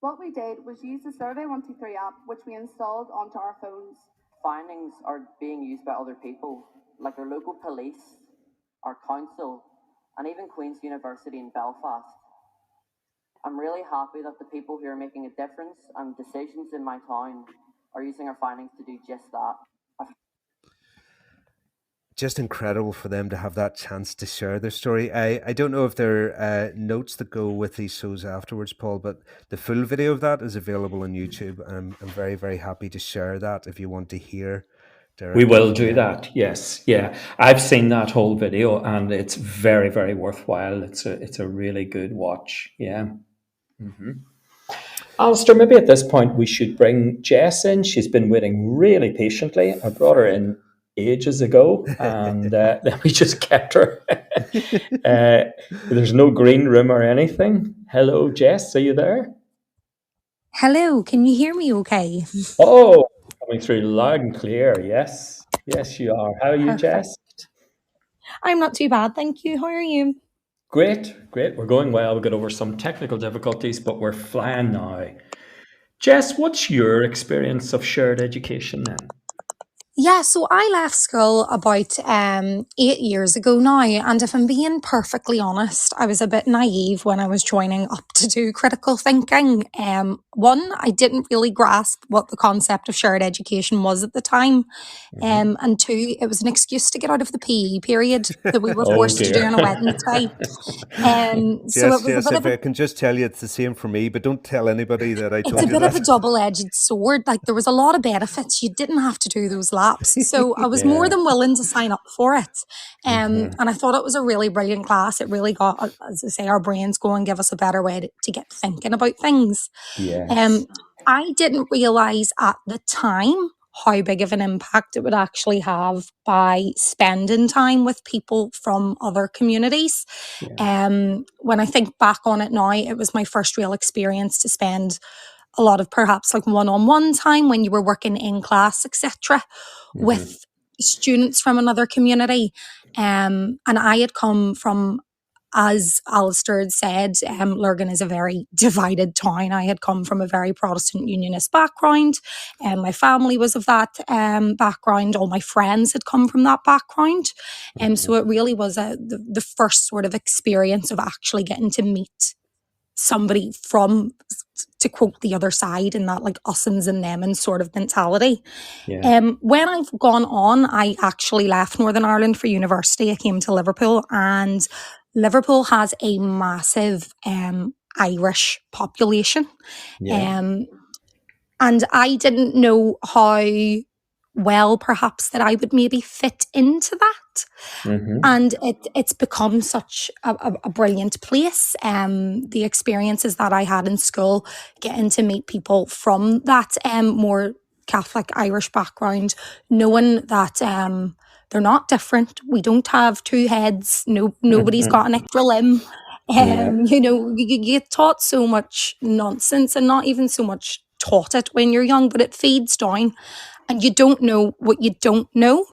What we did was use the Survey 123 app, which we installed onto our phones. Findings are being used by other people, like our local police, our council, and even Queen's University in Belfast. I'm really happy that the people who are making a difference and decisions in my town are using our findings to do just that. Just incredible for them to have that chance to share their story. I don't know if there are notes that go with these shows afterwards, Paul, but the full video of that is available on YouTube. I'm very, very happy to share that if you want to hear We will do that. Yes, yeah. I've seen that whole video, and it's very, very worthwhile. It's a really good watch. Yeah. Alistair, maybe at this point we should bring Jess in. She's been waiting really patiently. I brought her in ages ago, and then we just kept her. There's no green room or anything. Hello, Jess. Are you there? Hello, can you hear me okay? Oh, coming through loud and clear. Yes. Yes, you are. How are you, Perfect. Jess? I'm not too bad, thank you. How are you? Great. We're going well. We got over some technical difficulties, but we're flying now. Jess, what's your experience of shared education then? Yeah, so I left school about 8 years ago now, and if I'm being perfectly honest, I was a bit naive when I was joining up to do critical thinking. One, I didn't really grasp what the concept of shared education was at the time, and two, it was an excuse to get out of the PE period that we were forced to do on a Wednesday. So it was a Yes, bit if of a I can just tell you it's the same for me, but don't tell anybody that I It's told a you bit of a that. double-edged sword. Like, there was a lot of benefits. You didn't have to do those laps. So I was more Yeah. than willing to sign up for it. And I thought it was a really brilliant class. It really got, as I say, our brains going, give us a better way to get thinking about things. Yes. I didn't realise at the time how big of an impact it would actually have by spending time with people from other communities. When I think back on it now, it was my first real experience to spend a lot of perhaps like one-on-one time when you were working in class, etc., with students from another community. And I had come from, as Alistair had said, Lurgan is a very divided town. I had come from a very Protestant Unionist background, and my family was of that background. All my friends had come from that background. So it really was the first sort of experience of actually getting to meet somebody from, to quote, the other side, in that like us'ns and them'ns sort of mentality. When I've gone on, I actually left Northern Ireland for university. I came to Liverpool, and Liverpool has a massive Irish population. And I didn't know how well perhaps that I would maybe fit into that. And it's become such a brilliant place. The experiences that I had in school, getting to meet people from that more Catholic Irish background, knowing that they're not different. We don't have two heads. Nobody's got an extra limb. You know, you get taught so much nonsense, and not even so much taught it when you're young, but it feeds down, and you don't know what you don't know.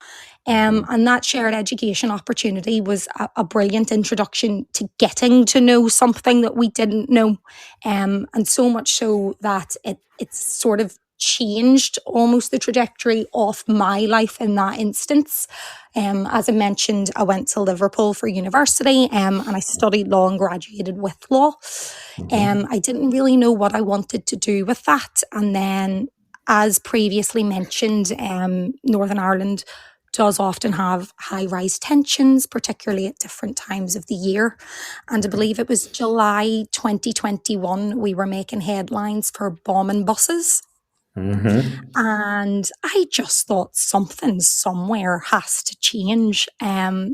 And that shared education opportunity was a brilliant introduction to getting to know something that we didn't know. And so much so that it's sort of changed almost the trajectory of my life in that instance. As I mentioned, I went to Liverpool for university, and I studied law and graduated with law. I didn't really know what I wanted to do with that. And then, as previously mentioned, Northern Ireland does often have high-rise tensions, particularly at different times of the year. And I believe it was July 2021, we were making headlines for bombing buses. And I just thought something somewhere has to change.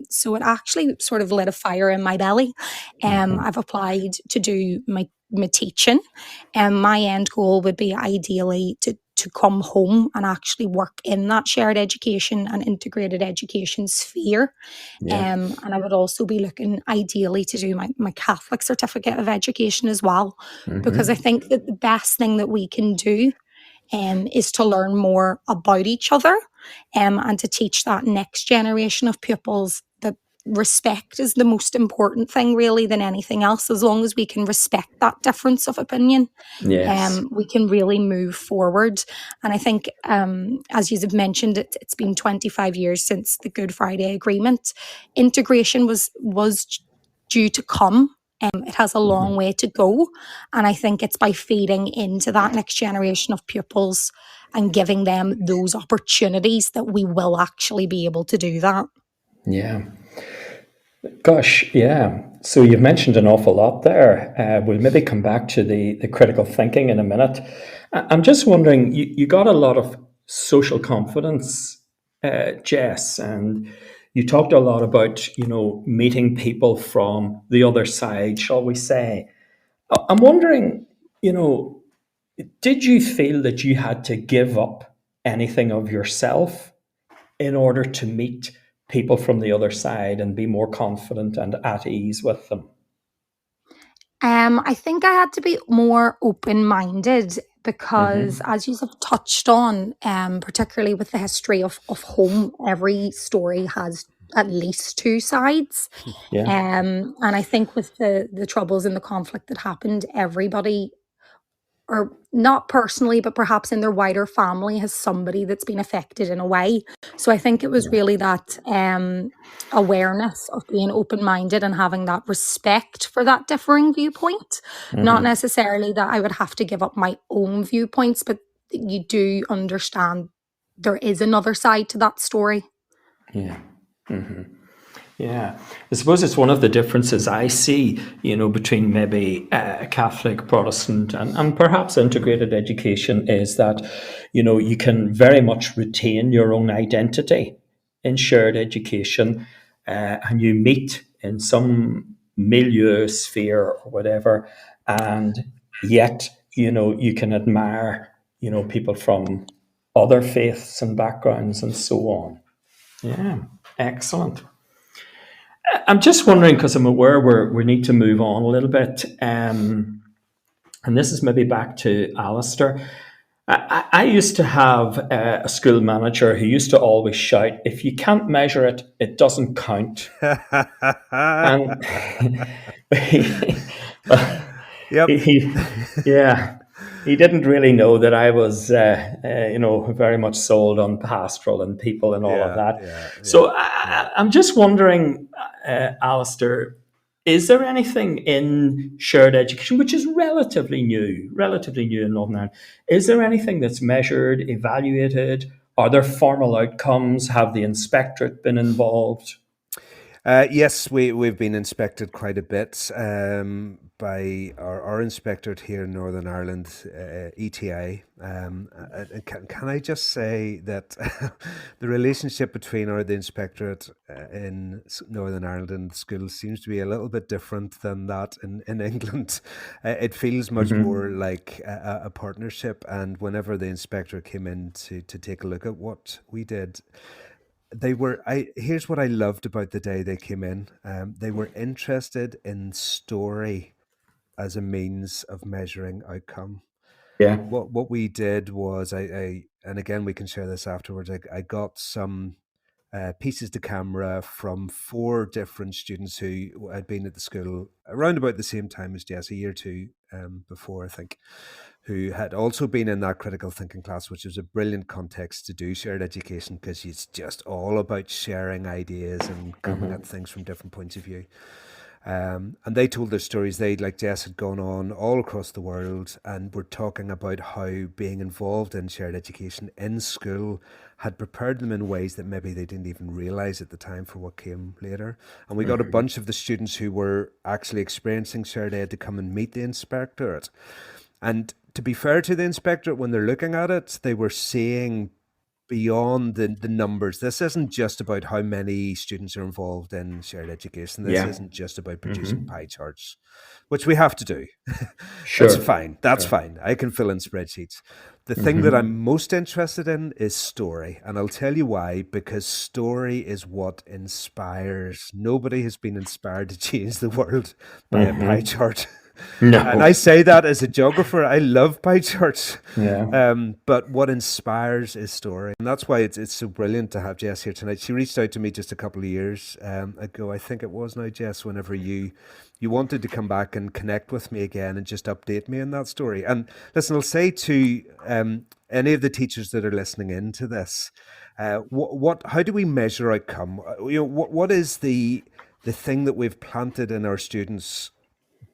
So it actually sort of lit a fire in my belly. I've applied to do my teaching, and my end goal would be ideally to come home and actually work in that shared education and integrated education sphere. And I would also be looking ideally to do my Catholic certificate of education as well, because I think that the best thing that we can do is to learn more about each other, and to teach that next generation of pupils that respect is the most important thing really than anything else. As long as we can respect that difference of opinion, we can really move forward. And I think, as you have mentioned, it's been 25 years since the Good Friday Agreement. Integration was due to come. It has a long way to go, and I think it's by feeding into that next generation of pupils and giving them those opportunities that we will actually be able to do that. Gosh, yeah. So you've mentioned an awful lot there. We'll maybe come back to the critical thinking in a minute. I'm just wondering, you got a lot of social confidence Jess, and you talked a lot about, meeting people from the other side, shall we say. I'm wondering, did you feel that you had to give up anything of yourself in order to meet people from the other side and be more confident and at ease with them? I think I had to be more open-minded because, Mm-hmm. as you have touched on, particularly with the history of home, every story has at least two sides. Yeah. And I think with the troubles and the conflict that happened, everybody, or not personally, but perhaps in their wider family, has somebody that's been affected in a way. So I think it was really that awareness of being open-minded and having that respect for that differing viewpoint. Not Mm-hmm. necessarily that I would have to give up my own viewpoints, but you do understand there is another side to that story. Yeah. Mm-hmm. Yeah, I suppose it's one of the differences I see, between maybe Catholic, Protestant, and perhaps integrated education is that, you can very much retain your own identity in shared education, and you meet in some milieu, sphere, or whatever, and yet, you can admire, people from other faiths and backgrounds and so on. Yeah, excellent. I'm just wondering, because I'm aware we need to move on a little bit, and this is maybe back to Alistair. I used to have a school manager who used to always shout, "If you can't measure it, it doesn't count." And Yep. he didn't really know that I was, very much sold on pastoral and people and all of that. So I'm just wondering, Alistair, is there anything in shared education, which is relatively new in Northern Ireland, is there anything that's measured, evaluated? Are there formal outcomes? Have the inspectorate been involved? Yes, we've been inspected quite a bit by our inspectorate here in Northern Ireland, ETI. Can I just say that the relationship between the inspectorate in Northern Ireland and schools seems to be a little bit different than that in England. It feels much more like a partnership, and whenever the inspector came in to take a look at what we did, here's what I loved about the day they came in. They were interested in story as a means of measuring outcome. Yeah. What we did was and again we can share this afterwards. I got some pieces to camera from 4 different students who had been at the school around about the same time as Jess, a year or two before, I think, who had also been in that critical thinking class, which was a brilliant context to do shared education because it's just all about sharing ideas and coming at things from different points of view. And they told their stories. They, like Jess, had gone on all across the world and were talking about how being involved in shared education in school had prepared them in ways that maybe they didn't even realize at the time for what came later. And we got a bunch of the students who were actually experiencing shared ed to come and meet the inspectorate. And to be fair to the inspectorate, when they're looking at it, they were seeing beyond the numbers. This isn't just about how many students are involved in shared education. This isn't just about producing pie charts, which we have to do. Sure. That's fine. That's fine. I can fill in spreadsheets. The thing that I'm most interested in is story. And I'll tell you why, because story is what inspires. Nobody has been inspired to change the world by a pie chart. No. And I say that as a geographer. I love pie charts. Yeah. But what inspires is story. And that's why it's so brilliant to have Jess here tonight. She reached out to me just a couple of years ago, I think it was now, Jess, whenever you wanted to come back and connect with me again and just update me on that story. And listen, I'll say to any of the teachers that are listening into this, how do we measure outcome? What is the thing that we've planted in our students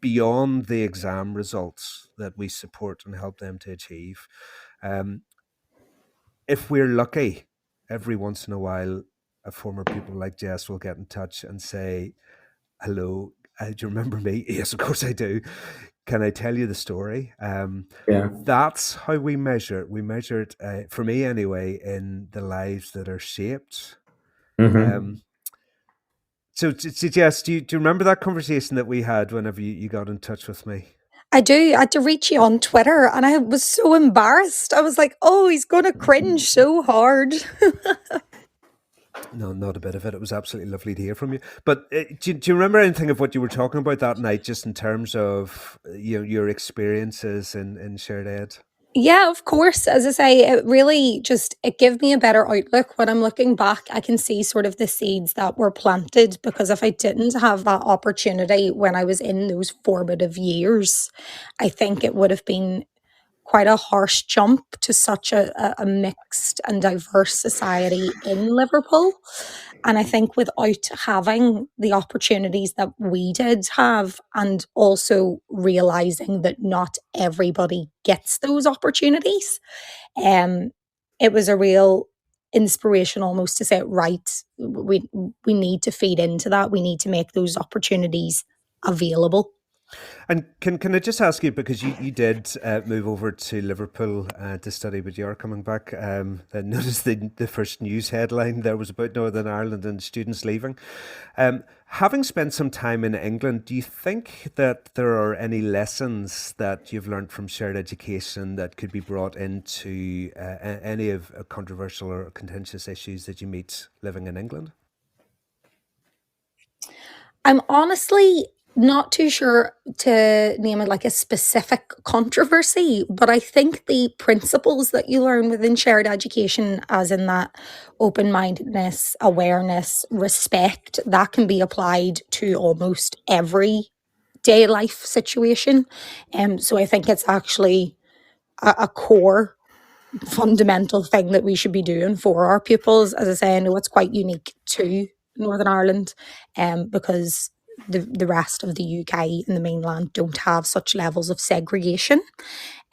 beyond the exam results that we support and help them to achieve? If we're lucky, every once in a while, a former pupil like Jess will get in touch and say, "Hello, do you remember me?" Yes, of course I do. can I tell you the story? Yeah. That's how we measure it. We measure it, for me anyway, in the lives that are shaped. So, Jess, do you remember that conversation that we had whenever you got in touch with me? I do. I had to reach you on Twitter and I was so embarrassed. I was like, oh, he's going to cringe so hard. No, not a bit of it. It was absolutely lovely to hear from you. But do you remember anything of what you were talking about that night, just in terms of your experiences in shared ed? Yeah, of course. As I say, it gave me a better outlook. When I'm looking back, I can see sort of the seeds that were planted, because if I didn't have that opportunity when I was in those formative years, I think it would have been quite a harsh jump to such a mixed and diverse society in Liverpool. And I think without having the opportunities that we did have, and also realizing that not everybody gets those opportunities, it was a real inspiration almost to say, right, we need to feed into that. We need to make those opportunities available. And can I just ask you, because you did move over to Liverpool to study, but you are coming back. I noticed the first news headline there was about Northern Ireland and students leaving. Having spent some time in England, do you think that there are any lessons that you've learned from shared education that could be brought into any of controversial or contentious issues that you meet living in England? I'm honestly not too sure to name it like a specific controversy, but I think the principles that you learn within shared education, as in that open-mindedness, awareness, respect, that can be applied to almost every day life situation. So I think it's actually a core fundamental thing that we should be doing for our pupils. As I say, I know it's quite unique to Northern Ireland, because the rest of the UK and the mainland don't have such levels of segregation.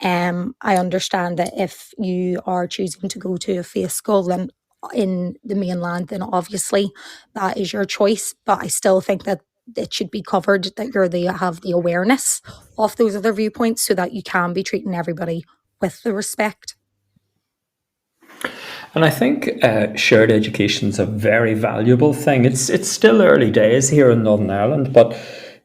I understand that if you are choosing to go to a faith school then in the mainland, then obviously that is your choice. But I still think that it should be covered, that have the awareness of those other viewpoints, so that you can be treating everybody with the respect. And I think shared education is a very valuable thing. It's still early days here in Northern Ireland, but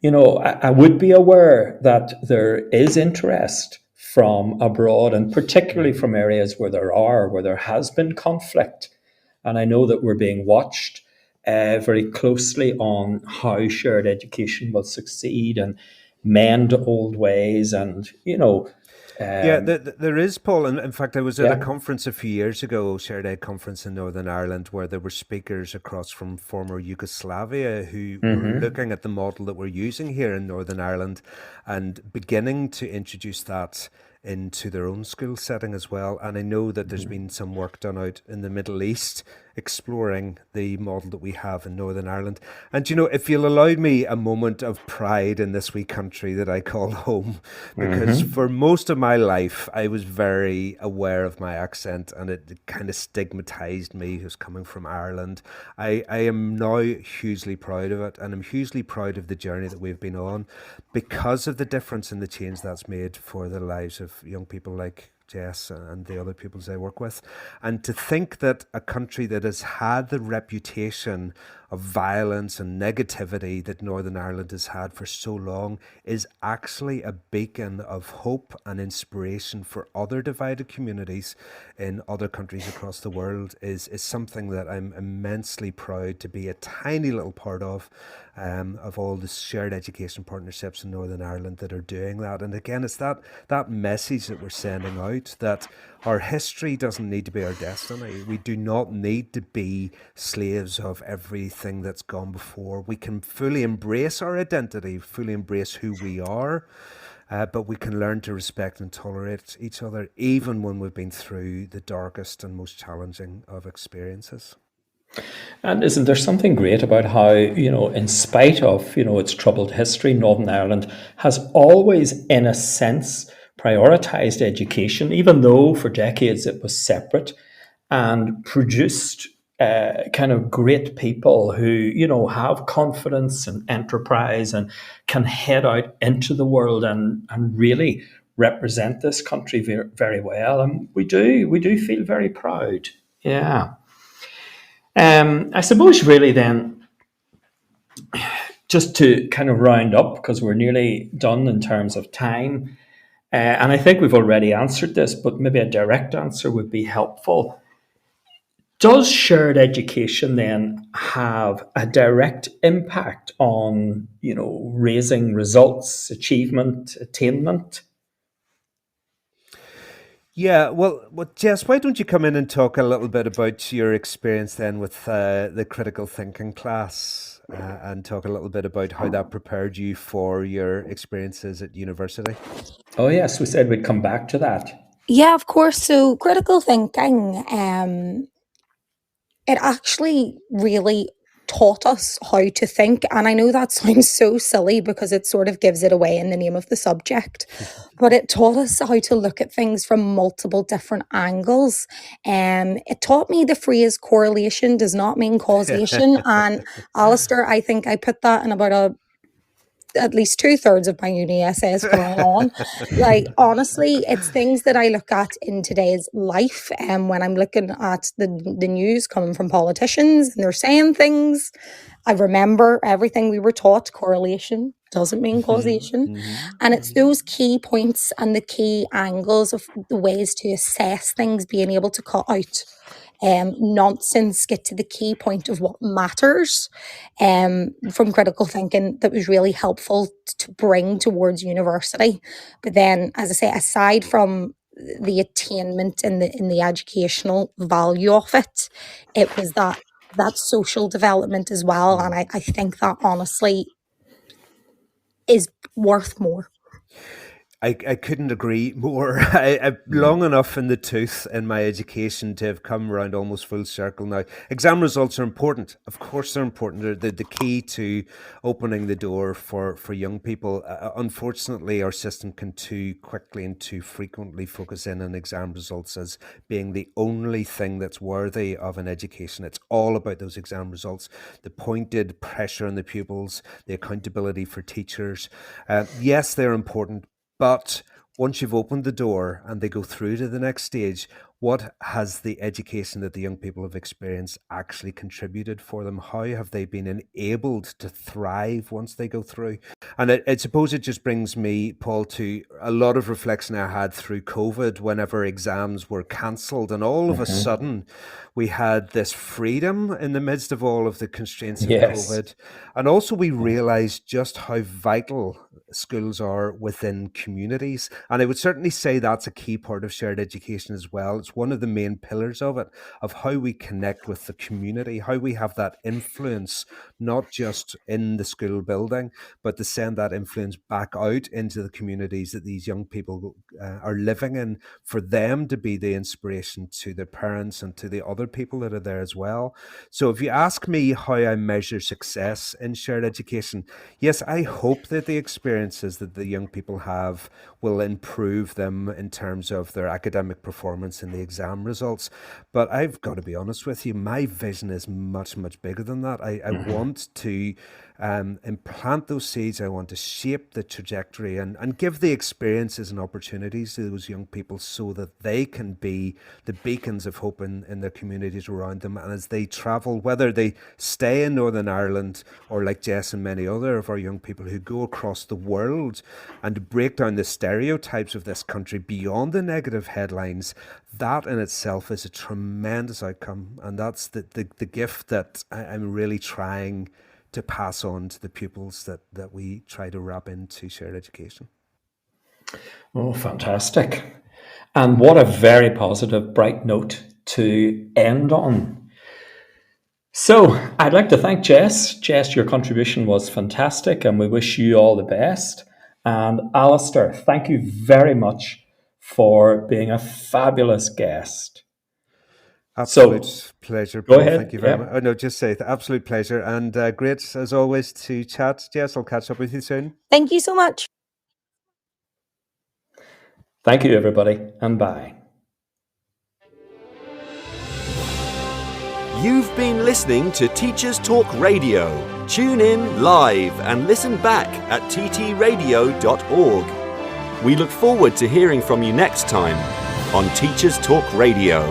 I would be aware that there is interest from abroad, and particularly from areas where there has been conflict. And I know that we're being watched very closely on how shared education will succeed and mend old ways, and there is, Paul. And in fact, I was at a conference a few years ago, Shared Ed conference in Northern Ireland, where there were speakers across from former Yugoslavia who were looking at the model that we're using here in Northern Ireland and beginning to introduce that into their own school setting as well. And I know that there's been some work done out in the Middle East exploring the model that we have in Northern Ireland. And, if you'll allow me a moment of pride in this wee country that I call home, because for most of my life, I was very aware of my accent, and it kind of stigmatized me, who's coming from Ireland. I am now hugely proud of it, and I'm hugely proud of the journey that we've been on, because of the difference and the change that's made for the lives of young people like Jess and the other pupils I work with. And to think that a country that has had the reputation of violence and negativity that Northern Ireland has had for so long is actually a beacon of hope and inspiration for other divided communities in other countries across the world is something that I'm immensely proud to be a tiny little part of all the shared education partnerships in Northern Ireland that are doing that. And again, it's that message that we're sending out, that our history doesn't need to be our destiny. We do not need to be slaves of everything that's gone before. We can fully embrace our identity, fully embrace who we are, but we can learn to respect and tolerate each other, even when we've been through the darkest and most challenging of experiences. And isn't there something great about how, in spite of, its troubled history, Northern Ireland has always, in a sense, prioritised education, even though for decades it was separate, and produced kind of great people who, you know, have confidence and enterprise and can head out into the world and really represent this country very, very well. And we do feel very proud. Yeah. I suppose really then, just to kind of round up, because we're nearly done in terms of time, and I think we've already answered this, but maybe a direct answer would be helpful. Does shared education then have a direct impact on, you know, raising results, achievement, attainment? Yeah, well, Jess, why don't you come in and talk a little bit about your experience then with the critical thinking class and talk a little bit about how that prepared you for your experiences at university? Oh, yes, we said we'd come back to that. Yeah, of course. So critical thinking, it actually really taught us how to think. And I know that sounds so silly because it sort of gives it away in the name of the subject, but it taught us how to look at things from multiple different angles. It taught me the phrase correlation does not mean causation. And Alistair, I think I put that in about at least 2/3 of my uni essays going on. Like, honestly, it's things that I look at in today's life. And when I'm looking at the news coming from politicians and they're saying things, I remember everything we were taught. Correlation doesn't mean causation. And it's those key points and the key angles of the ways to assess things, being able to cut out nonsense, get to the key point of what matters from critical thinking, that was really helpful to bring towards university. But then, as I say, aside from the attainment and the educational value of it, it was that social development as well. And I think that honestly is worth more. I couldn't agree more. I've long enough in the tooth in my education to have come around almost full circle now. Exam results are important. Of course they're important. They're the key to opening the door for young people. Unfortunately, our system can too quickly and too frequently focus in on exam results as being the only thing that's worthy of an education. It's all about those exam results, the pointed pressure on the pupils, the accountability for teachers. Yes, they're important. But once you've opened the door and they go through to the next stage, what has the education that the young people have experienced actually contributed for them? How have they been enabled to thrive once they go through? And I suppose it just brings me, Paul, to a lot of reflection I had through COVID whenever exams were cancelled. And all of a sudden, we had this freedom in the midst of all of the constraints of COVID. And also we realized just how vital schools are within communities. And I would certainly say that's a key part of shared education as well. It's one of the main pillars of it, of how we connect with the community, how we have that influence, not just in the school building, but to send that influence back out into the communities that these young people are living in, for them to be the inspiration to their parents and to the other people that are there as well. So if you ask me how I measure success in shared education, yes, I hope that the experiences that the young people have will improve them in terms of their academic performance and the exam results. But I've got to be honest with you, my vision is much, much bigger than that. I want to implant those seeds. I want to shape the trajectory and give the experiences and opportunities to those young people so that they can be the beacons of hope in their communities around them. And as they travel, whether they stay in Northern Ireland or like Jess and many other of our young people who go across the world and to break down the stereotypes of this country beyond the negative headlines, that in itself is a tremendous outcome. And that's the gift that I'm really trying to pass on to the pupils that we try to wrap into shared education. Oh, fantastic. And what a very positive, bright note to end on. So I'd like to thank Jess. Jess, your contribution was fantastic and we wish you all the best. And Alistair, thank you very much for being a fabulous guest. Absolute pleasure, Paul. Go ahead. Thank you very much. Oh, no, just say absolute pleasure and great as always to chat. Jess, I'll catch up with you soon. Thank you so much. Thank you, everybody, and bye. You've been listening to Teachers Talk Radio. Tune in live and listen back at ttradio.org. We look forward to hearing from you next time on Teachers Talk Radio.